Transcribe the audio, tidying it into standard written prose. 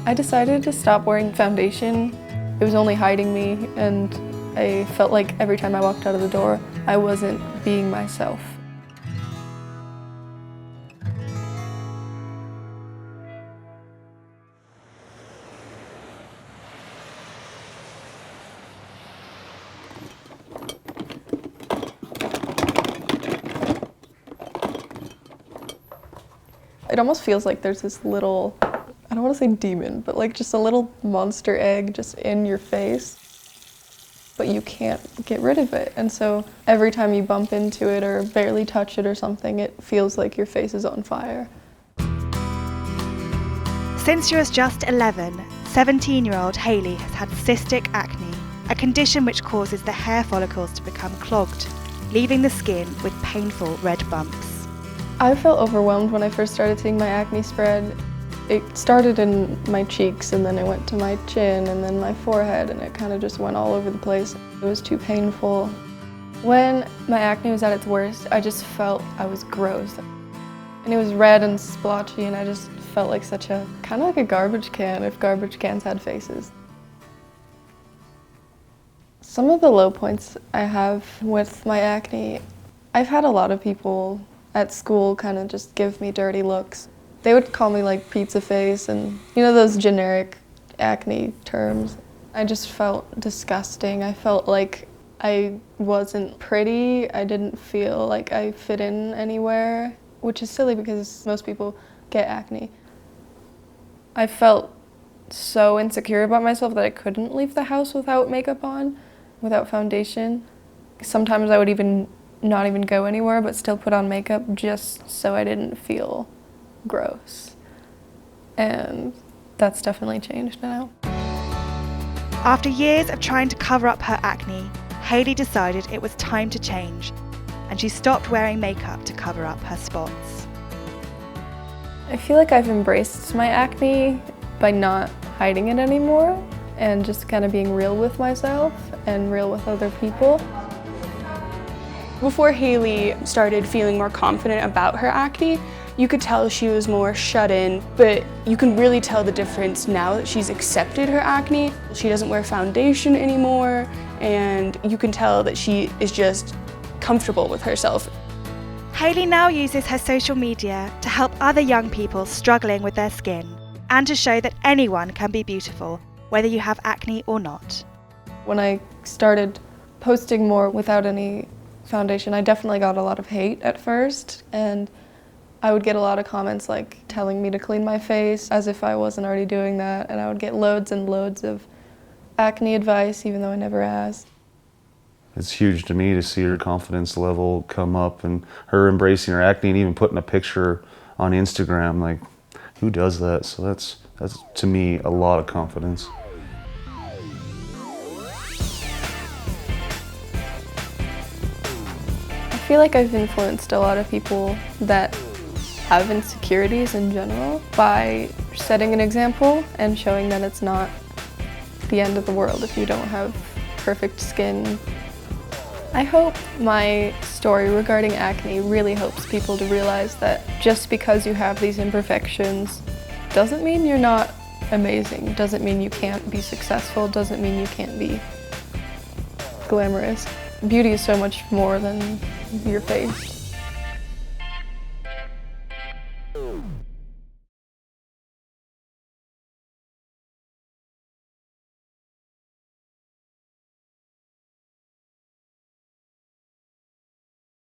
I decided to stop wearing foundation. It was only hiding me, and I felt like every time I walked out of the door, I wasn't being myself. It almost feels like there's this little, I don't want to say demon, but like just a little monster egg just in your face, but you can't get rid of it. And so every time you bump into it or barely touch it or something, it feels like your face is on fire. Since she was just 11, 17-year-old Hayley has had cystic acne, a condition which causes the hair follicles to become clogged, leaving the skin with painful red bumps. I felt overwhelmed when I first started seeing my acne spread. It started in my cheeks, and then it went to my chin, and then my forehead, and it kind of just went all over the place. It was too painful. When my acne was at its worst, I just felt I was gross. And it was red and splotchy, and I just felt like kind of like a garbage can if garbage cans had faces. Some of the low points I have with my acne, I've had a lot of people at school kind of just give me dirty looks. They would call me like pizza face and those generic acne terms. I just felt disgusting. I felt like I wasn't pretty. I didn't feel like I fit in anywhere, which is silly because most people get acne. I felt so insecure about myself that I couldn't leave the house without makeup on, without foundation. Sometimes I would not even go anywhere, but still put on makeup just so I didn't feel gross. And that's definitely changed now. After years of trying to cover up her acne, Hayley decided it was time to change, and she stopped wearing makeup to cover up her spots. I feel like I've embraced my acne by not hiding it anymore and just kind of being real with myself and real with other people. Before Hayley started feeling more confident about her acne, you could tell she was more shut in, but you can really tell the difference now that she's accepted her acne. She doesn't wear foundation anymore, and you can tell that she is just comfortable with herself. Hayley now uses her social media to help other young people struggling with their skin, and to show that anyone can be beautiful, whether you have acne or not. When I started posting more without any foundation, I definitely got a lot of hate at first, and I would get a lot of comments like telling me to clean my face as if I wasn't already doing that, and I would get loads and loads of acne advice even though I never asked. It's huge to me to see her confidence level come up and her embracing her acne and even putting a picture on Instagram. Like, who does that? So that's to me a lot of confidence. I feel like I've influenced a lot of people that have insecurities in general by setting an example and showing that it's not the end of the world if you don't have perfect skin. I hope my story regarding acne really helps people to realize that just because you have these imperfections doesn't mean you're not amazing, doesn't mean you can't be successful, doesn't mean you can't be glamorous. Beauty is so much more than your face.